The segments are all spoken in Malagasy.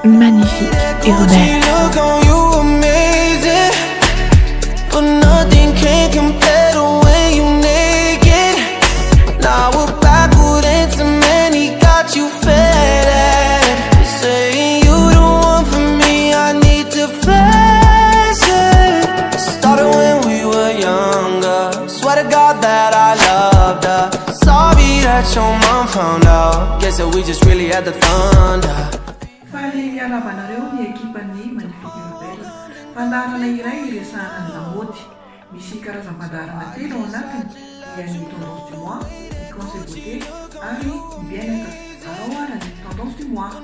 magnifique urbaine. But nothing can compare to when you naked. Now we're backward into many, got you fed. Saying you the one for me, I need to face it. Started when we were younger. Swear to God that I loved her. Sorry that your mom found out. Guess that we just really had the thunder. Fandarana iray iresahana ny lamaody. Misy karazam-pandarana telo ao anatiny, dia ny tendance du mois, ny conseil beauté ary ny bien-être. Alors ara ny tendance du mois.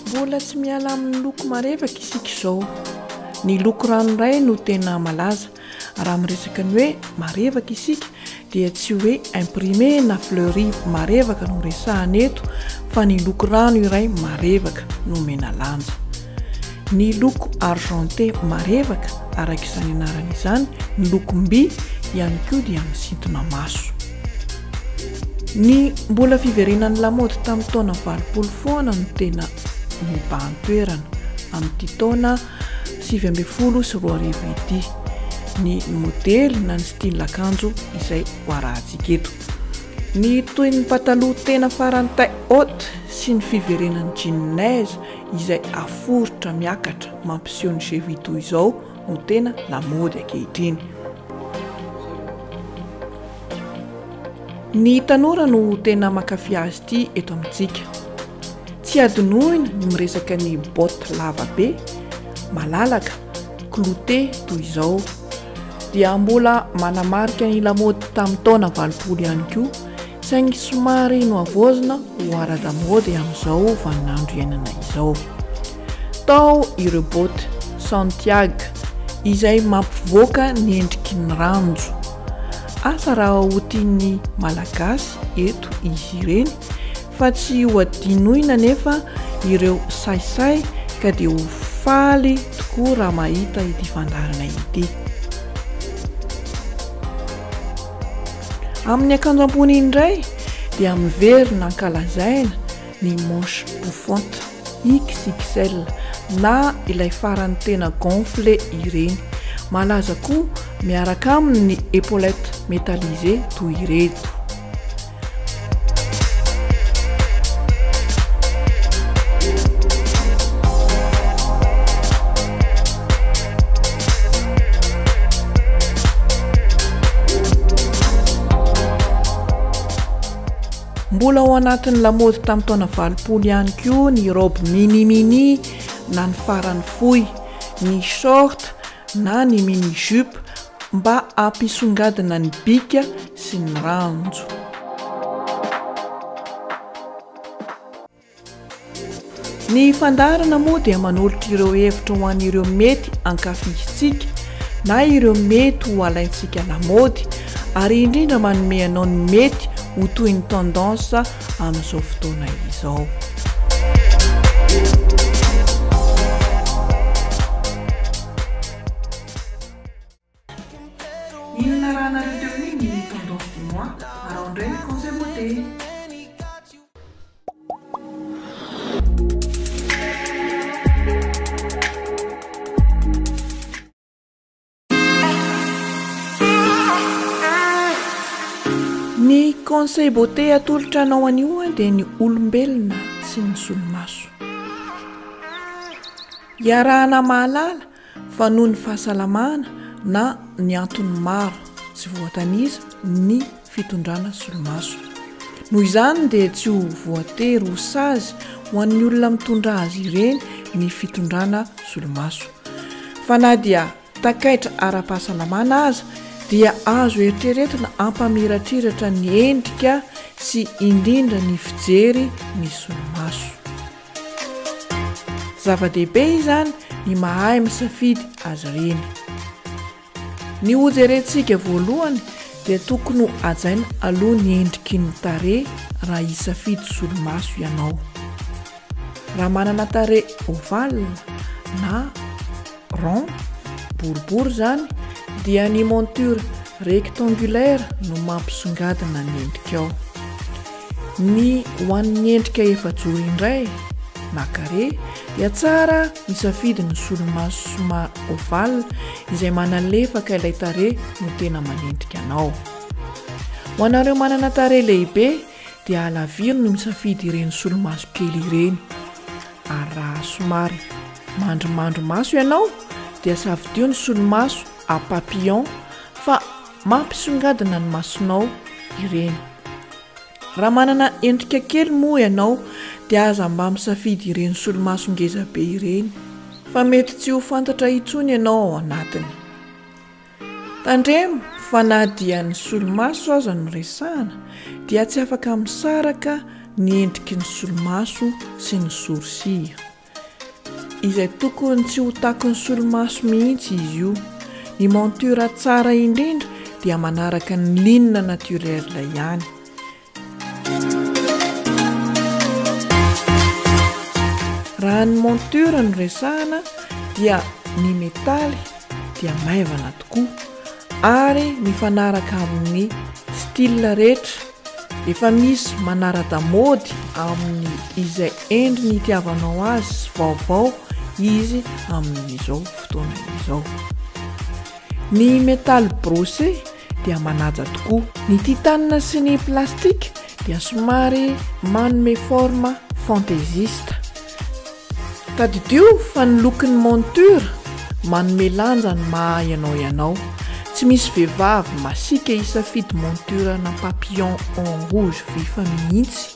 Mbola tsy miala amin'ny loko marevaka isika izao. Ny loko ranoray no tena malaza. Raha miresaka ny hoe marevaka isika dia tsy hoe imprimé na fleuri marevaka no resahana eto, fa ny loko rano iray marevaka no mena lanja. Ny loko argenté marevaka araka izany anarana izany, ny lokom-by ihany koa dia misintona maso. Ny mbola fiverenan'ny lamaody tamin'ny taona 20 foana no tena mibahan-toerana amin'ity taona 2024 ity. Ny modely na ny style akanjo izay hoarahantsika eto. Ny toy ny pataloha tena farany taille haute sy ny fiverenan'ny jean neige izay aforotra miakatra mampiseho ny cheville toy izao no tena lamaody ankehitriny. Ny tanora no tena mankafy azy ity eto amintsika. Tsy adinoina ny miresaka ny botte lava be, malalaka, clouté toy izao. Dia mbola manamarika ny lamaody tamin'ny taona 20 ihany koa, saingy somary no avozona ho ara-damaody amin'izao vaninandro iainana izao. Tao ireo botte Santiago izay mampivoaka ny endriky ny ranjo. Asa raha ho tian'ny malagasy eto izy ireny, fa tsy ho adinoina nefa ireo saisay ka dia ho faly tokoa raha mahita ity fandarana ity. Amin'ny akanjo ambony indray dia miverina ankalazaina ny manche bouffante XXL na ilay farany tena gonflé ireny. Malaza koa miaraka amin'ny épaulette métallisée toy ireto. Mbola ao anatin'ny lamaody tamin'ny taona 20 ihany koa ny robe mini na ny farany fohy, ny short na ny mini jupe mba ampisongadina ny bika sy ny ranjo. Ny fandarana moa dia manolotra ireo hevitra ho an'ireo mety ankafizitsika na ireo mety ho alaintsika lamaody, ary indrindra manome anao ny mety ho toy ny tendance amin'izao fotoana izao. Inona raha nareo teo ny tendance du mois araha indray ny conseil beauté. Ny conseil beauté atolotra anao anio dia ny olombelona sy ny solomaso. Iarahana mahalala fa noho ny fahasalamana na ny antony maro tsy voatanisa ny fitondrana solomaso. Noho izany dia tsy ho voatery ho sazy ho an'ny olona mitondra azy ireny ny fitondrana solomaso. Fa na dia takaitra ara-pahasalamana aza dia azo eritreretina ampamiratreratra ny endrika sy indrindra ny fijery ny solomaso. Zava-dehibe izany ny mahay misafidy azy ireny. Ny hojerentsika voalohany dia tokony ajaina aloha ny endriky ny tarehy raha hisafidy solomaso ianao. raha manana tarehy ovale na rond boribory zany dia ny monture rectangulaire no mampisongadina ny endrika ao. Ny hoan'ny endrika efajoro indray na carré dia tsara misafidy ny solomaso soma ovale izay manalefaka ilay tarehy no tena manendrika anao. Ho anareo manana tarehy lehibe dia alaviro no misafidy ireny solomaso kely ireny. Ary raha somary mandromandro maso ianao dia safidio ny solomaso à papillon fa mampisongadina ny masonao ireny. Raha manana endrika kely moa ianao dia aza mba misafidy ireny solomaso ngeza be ireny fa mety tsy ho fantatra intsony ianao ao anatiny. Tandremo fa na dia ny solomaso aza no resahana dia tsy afaka misaraka ny endriky ny solomaso sy ny sourcils izay tokony tsy ho taky ny solomaso mihitsy izy io. Ny monture tsara indrindra dia manaraka ny ligne naturelle ihany. Raha ny monture no resahana dia ny metaly dia maivana tokoa ary mifanaraka amin'ny style rehetra. Efa misy manara-damôdy amin'ny izay endry ny tiavanao azy sy vaovao izy amin'izao fotoana izao. Ny métal brossé dia manaja tokoa. Ny titane sy ny plastique dia somary manome forme fantaisiste. Tadidio fa ny lokon'ny monture manome lanja ny maha ianao. Tsy misy vehivavy masika isafidy monture na papillon en rouge vifa mihitsy.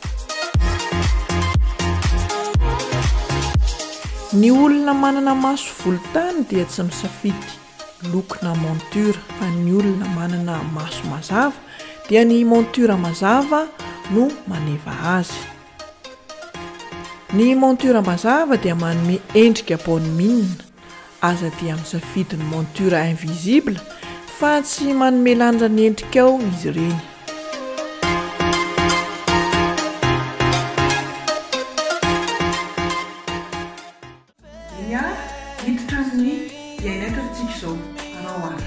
Ny olona manana maso volontany dia tsy misafidy lokona monture fa ny olona manana maso mazava dia ny monture mazava no maneva azy. Ny monture mazava dia manome endrika bonne mine. Aza dia misafidy ny monture invisible fa tsy manome lanja ny endrika ao izy ireny. Ya, hiditra amin'ny bien-être antsika izao anao ary.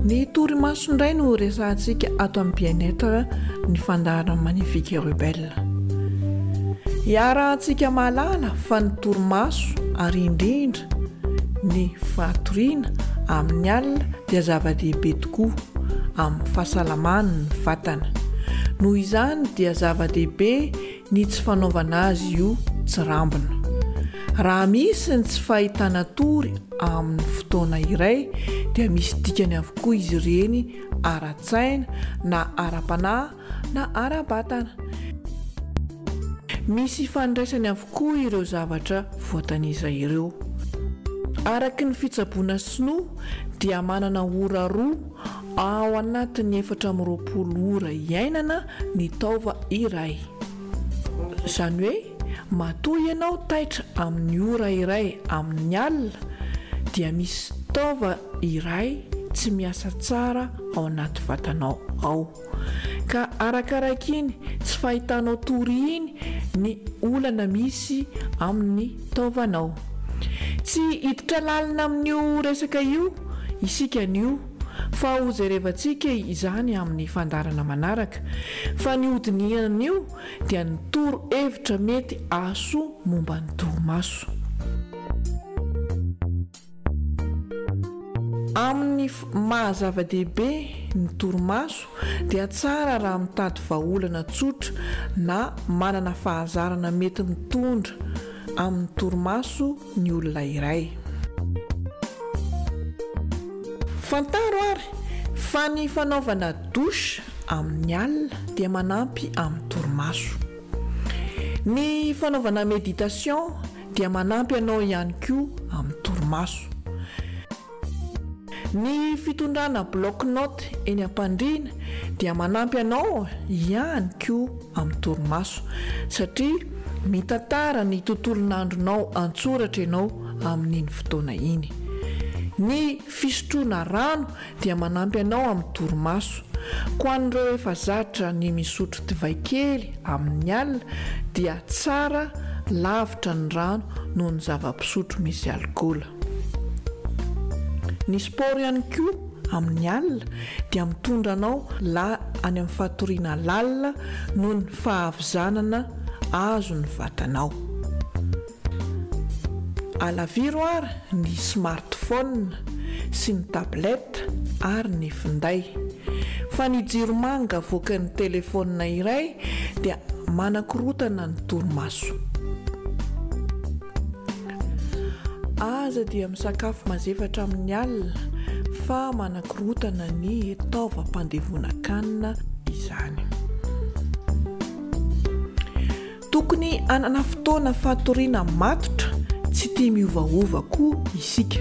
Ny torimaso indray no resahantsika ato amin'ny bien-être ny fandaharana magnifique rebelle. Iarahantsika malala fa ny torimaso ary indrindra ny fatoriana amin'ny alina dia zava-dehibe tokoa amin'ny fahasalamana ny vatana. Noho izany dia zava-dehibe ny tsy fanaovana azy io tsy rambona. Raha misy ny tsy fahitana tory amin'ny fotoana iray dia misy dikany avokoa izy ireny ara-tsaina na ara-panahy na ara-batana. Misy fandraisany avokoa ireo zavatra voataniza ireo. Araky ny fitsaboana sinoa dia manana ora roa ao anatin'ny 420 ora iainana ny taova iray. Izany hoe matoa ianao taitra amin'ny ora iray amin'ny alina dia misy taova iray tsy miasa tsara ao anaty vatanao ao. Ka arakaraka iny tsy fahitanao tory iny ny olana misy amin'ny taovanao. Tsy hiditra lalina amin'io resaka io isika an'io fa ho jerevantsika izany amin'ny fandarana manaraka. Fa ny hodinian'io dia ny toro hevitra mety ahasoa momba ny torimaso. Amin'ny mahazava-dehibe ny torimaso dia tsara raha mitady vahaolana tsotra na manana fahazarana mety mitondra amin'ny torimaso ny olona iray. Fantaro ary fa ny fanaovana douche amin'ny alina dia manampy amin'ny torimaso. Ny fanaovana méditation dia manampy anao ihany koa amin'ny torimaso. Ny fitondrana bloc-notes eny am-pandriana dia manampy anao ihany koa amin'ny torimaso satria mitantara ny tontolon'andronao antsoratra ianao amin'iny fotoana iny. Ny fisotroana rano dia manampy anao amin'ny torimaso. Ko an'ireo efa zatra ny misotro divay kely amin'ny alina dia tsara lavitra ny rano noho ny zava-pisotro misy alkôla. Ny sport ihany koa amin'ny alina dia mitondra anao any amin'ny fatoriana lalina noho ny fahavizanana azo ny vatanao. Alaviro ary ny smartphone sy ny tablette ary ny finday. Fa ny jiro manga voaka ny telefônina iray dia manakorotana ny torimaso. Aza dia misakafo mazefatra amin'ny alina fa manakorotana ny taovam-pandevona-kanina izany. Tokony anana fotoana fatoriana matotra, tsy tia miovaova koa isika.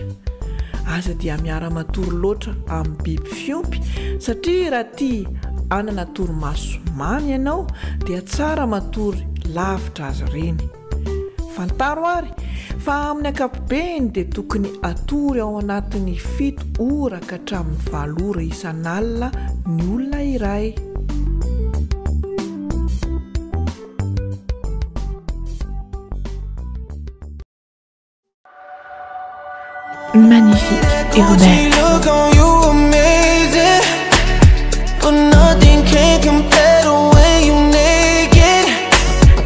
Aza dia miara-matory loatra amin'ny biby fiompy satria raha tia anana torimaso mamy ianao dia tsara matory lavitra azy ireny. Fantaro ary fa amin'ny ankapobeny dia tokony atory ao anatin'ny 7 ora ka hatramin'ny 8 ora isan'alina ny olona iray. Magnifique urbaine. Look on you amazing, but nothing can compare to when you naked.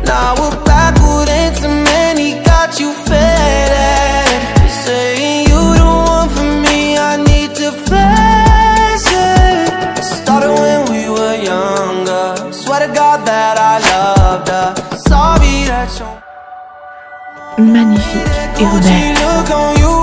Now we're backward into many, got you fed. Saying you the one for me, I need to face it. Started when we were younger, swear to God that I loved her. Sorry that you Magnifique urbaine. look on you